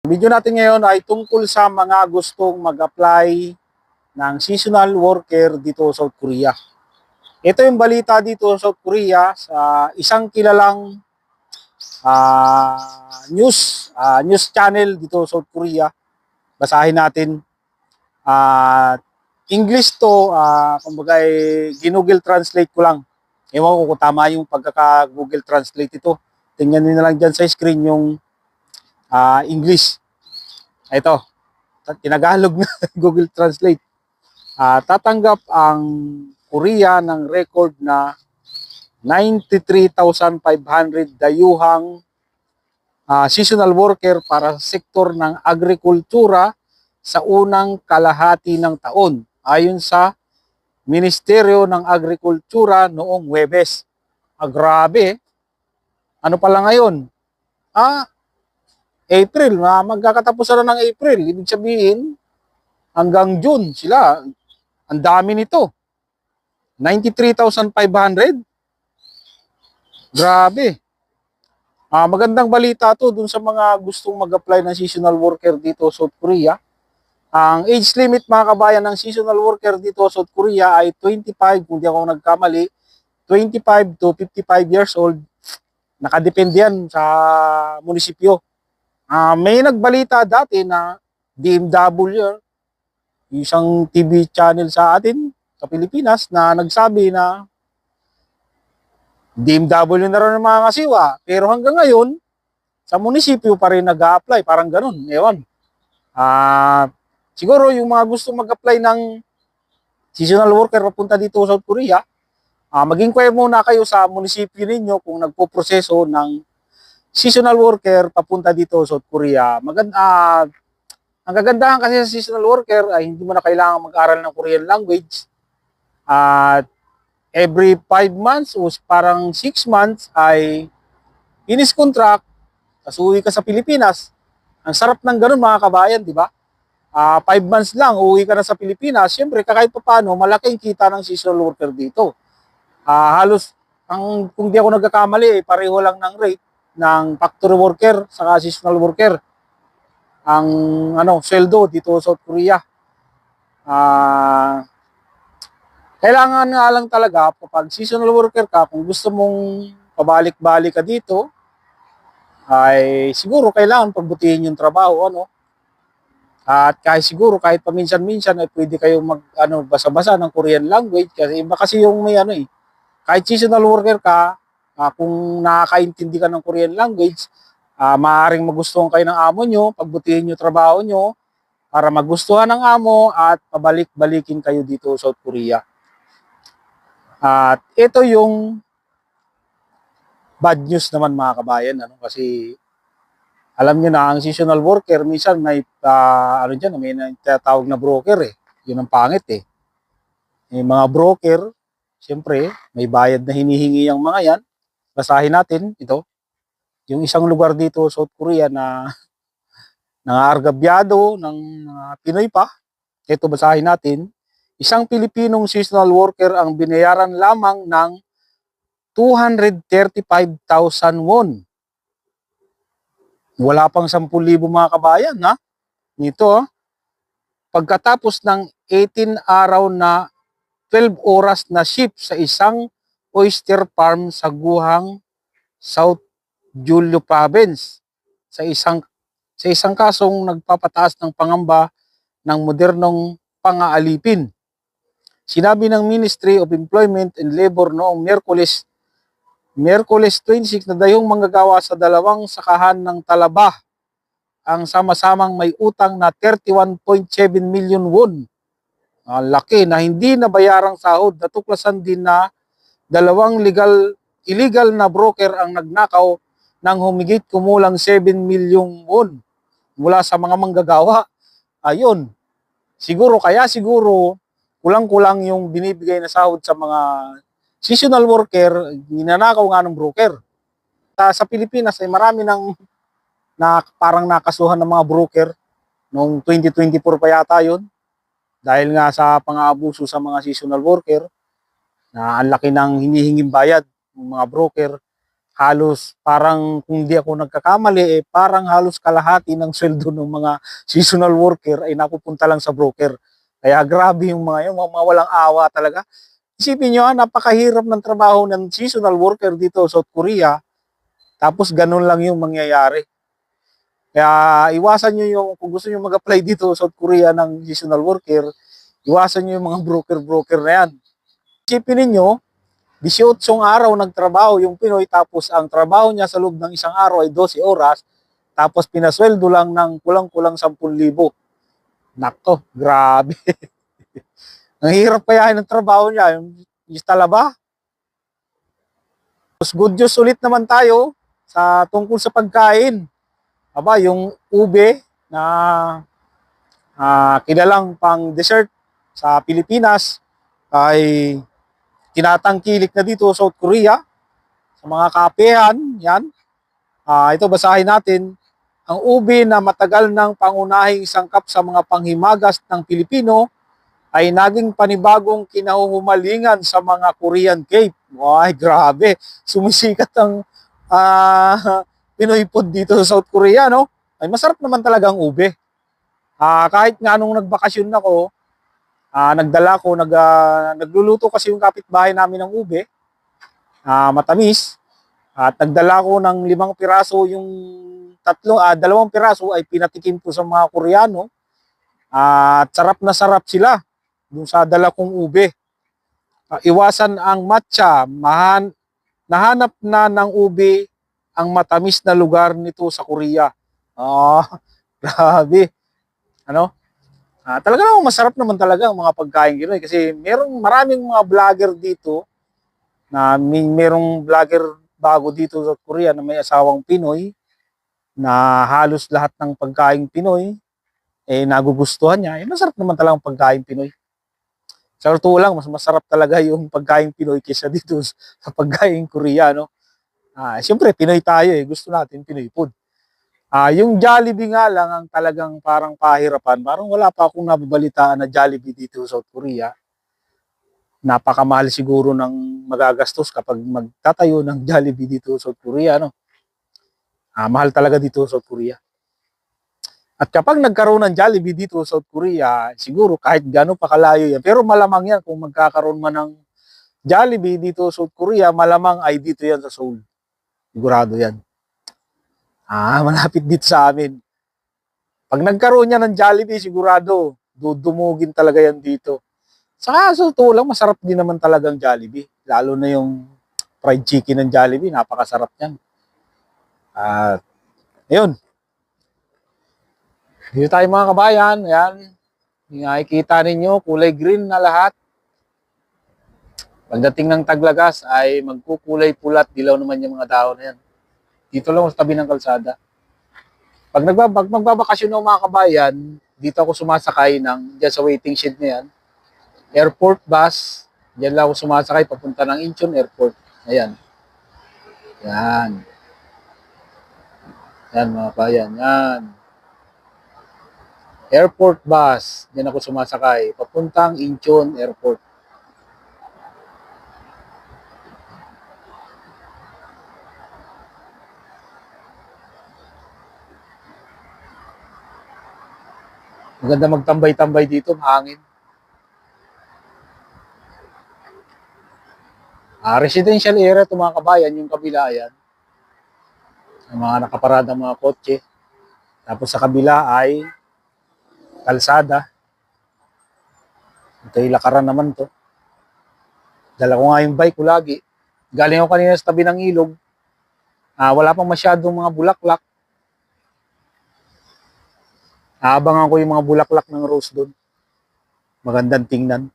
Video natin ngayon ay tungkol sa mga gustong mag-apply ng seasonal worker dito sa South Korea. Ito yung balita dito sa South Korea sa isang kilalang news channel dito sa South Korea. Basahin natin. English to, kumbaga ginugel translate ko lang. Ewan ko kung tama yung pagkaka-Google Translate ito. Tingnan niyo na lang dyan sa screen yung English. Ito, tinagalog na Google Translate. Tatanggap ang Korea ng record na 93,500 dayuhang seasonal worker para sa sektor ng agrikultura sa unang kalahati ng taon ayon sa Ministeryo ng Agrikultura noong Huwebes. Grabe. Ano pala ngayon? April. Magkakatapusan na ng April. Ibig sabihin, hanggang June sila. Ang dami nito. 93,500. Grabe. Magandang balita to dun sa mga gustong mag-apply ng seasonal worker dito sa South Korea. Ang age limit mga kabayan ng seasonal worker dito sa South Korea ay 25, kung di ako nagkamali, 25 to 55 years old. Nakadepende yan sa munisipyo. May nagbalita dati na DMW, isang TV channel sa atin sa Pilipinas, na nagsabi na DMW na rin ng mga kasiwa. Pero hanggang ngayon, sa munisipyo pa rin nag-a-apply. Parang ganun. Ewan. Siguro yung mga gusto mag-apply ng seasonal worker papunta dito sa South Korea, mag-inquire muna kayo sa munisipyo ninyo kung nagpo-proseso ng seasonal worker papunta dito sa South Korea. Ang kagandahan kasi sa seasonal worker ay hindi mo na kailangan mag-aral ng Korean language. At every 5 months o parang 6 months ay finish contract, tapos uwi ka sa Pilipinas. Ang sarap ng ganun mga kabayan, di ba? 5 months lang, uwi ka na sa Pilipinas. Siyempre, kahit pa paano, malaking kita ng seasonal worker dito. Halos, kung di ako nagkakamali, pareho lang ng rate ng factory worker sa seasonal worker. Ang sweldo dito sa South Korea. Kailangan nga lang talaga, kapag seasonal worker ka, kung gusto mong pabalik-balik ka dito, ay siguro kailangan pagbutihin yung trabaho, At kahit paminsan-minsan ay pwede kayong basa-basa ng Korean language kasi iba kasi yung may kahit seasonal worker ka, kung nakakaintindi ka ng Korean language, maaaring magustuhan kayo ng amo nyo, pagbutihin yung trabaho nyo para magustuhan ng amo at pabalik-balikin kayo dito sa South Korea. At ito yung bad news naman mga kabayan, kasi alam niyo na, ang seasonal worker, minsan may, may tinatawag na broker Yun ang pangit Yung mga broker, siyempre, may bayad na hinihingi ang mga yan. Basahin natin ito. Yung isang lugar dito sa South Korea na nangaargabyado ng Pinoy pa. Ito, basahin natin. Isang Pilipinong seasonal worker ang binayaran lamang ng 235,000 won. Wala pang 10,000 mga kabayan, Nito, pagkatapos ng 18 araw na 12 oras na shift sa isang oyster farm sa Guhang, South Julio Province, sa isang kasong nagpapataas ng pangamba ng modernong pang-aalipin. Sinabi ng Ministry of Employment and Labor noong Miyerkules 26 na dayong manggagawa sa dalawang sakahan ng Talaba ang sama-samang may utang na 31.7 million won. Laki na hindi nabayarang sahod. Natuklasan din na dalawang illegal na broker ang nagnakaw ng humigit kumulang 7 million won mula sa mga manggagawa. Ayun. Siguro kulang-kulang yung binibigay na sahod sa mga seasonal worker, ninanakaw nga ng broker. Sa Pilipinas ay marami parang nakasuhan ng mga broker noong 2024 pa yata yun. Dahil nga sa pang-aabuso sa mga seasonal worker, na ang laki ng hinihinging bayad ng mga broker. halos parang kung di ako nagkakamali, parang halos kalahati ng sweldo ng mga seasonal worker ay napupunta lang sa broker. Kaya grabe yung mga yun, mga walang awa talaga. Isipin nyo, napakahirap ng trabaho ng seasonal worker dito sa South Korea, tapos ganun lang yung mangyayari. Kaya iwasan nyo yung, kung gusto nyo mag-apply dito sa South Korea ng seasonal worker, iwasan nyo yung mga broker-broker na yan. Isipin ninyo, 18 araw nagtrabaho yung Pinoy, tapos ang trabaho niya sa loob ng isang araw ay 12 oras, tapos pinasweldo lang ng kulang-kulang 10,000. Nako, grabe. Ang hirap kaya ng trabaho niya, yung talaba. Tapos good news ulit naman tayo sa tungkol sa pagkain. Aba, yung ube na kilalang pang dessert sa Pilipinas ay tinatangkilik na dito sa South Korea sa mga kapehan. Yan. Ito basahin natin. Ang ube na matagal ng pangunahing sangkap sa mga panghimagas ng Pilipino ay naging panibagong kinahuhumalingan sa mga Korean Cape. Ay, grabe. Sumisikat ang Pinoy food dito sa South Korea, no? Ay, masarap naman talaga ang ube. Kahit nga nung nagbakasyon ako, nagdala ko, nagluluto kasi yung kapitbahay namin ng ube, matamis, at nagdala ko ng 5 piraso, yung 2 piraso ay pinatikim ko sa mga Koreano, at sarap na sarap sila dun sa dala kong ube. Iwasan ang matcha, nahanap na ng ube ang matamis na lugar nito sa Korea. Grabe. Ano? Talaga naman masarap naman talaga ang mga pagkain Pinoy kasi maraming mga vlogger dito na merong vlogger bago dito sa Korea na may asawang Pinoy na halos lahat ng pagkain Pinoy nagugustuhan niya. Masarap naman talaga ang pagkain Pinoy. Sa totoo lang, mas masarap talaga yung pagkain Pinoy kaysa dito sa pagkain Korea, no? Siyempre, Pinoy tayo gusto natin Pinoy food. Yung Jollibee nga lang ang talagang parang pahirapan. Parang wala pa akong nababalitaan na Jollibee dito sa South Korea. Napakamahal siguro ng magagastos kapag magtatayo ng Jollibee dito sa South Korea, no? Mahal talaga dito sa South Korea. At kapag nagkaroon ng Jollibee dito sa South Korea, siguro kahit gano'n pa kalayo yan. Pero malamang yan kung magkakaroon man ng Jollibee dito sa South Korea, malamang ay dito yan sa Seoul. Sigurado yan. Malapit dito sa amin. Pag nagkaroon niya ng Jollibee, sigurado, dudumugin talaga yan dito. Saka sa totoo lang, masarap din naman talagang Jollibee. Lalo na yung fried chicken ng Jollibee, napakasarap yan. At, yun. Dito tayo mga kabayan, ayan. Nakikita ninyo, kulay green na lahat. Pagdating ng Taglagas ay magkukulay pulat, dilaw naman yung mga dahon na yan. Dito lang sa tabi ng kalsada. Pag magbabakasyon ng mga kabayan, dito ako sumasakay dyan sa waiting shed na yan. Airport bus, dyan lang ako sumasakay papunta ng Incheon Airport. Ayan. Yan. Yan mga kabayan, yan. Airport bus, dyan ako sumasakay papuntang Incheon Airport. Maganda magtambay-tambay dito, mahangin. Residential area ito mga kabayan, yung kabila yan. Yung mga nakaparada mga kotse. Tapos sa kabila ay kalsada. Ito yung lakaran naman to. Dala ko nga yung bike ko lagi. Galing ako kanina sa tabi ng ilog. Wala pang masyadong mga bulaklak. Aabangan ko yung mga bulaklak ng rose doon. Magandang tingnan.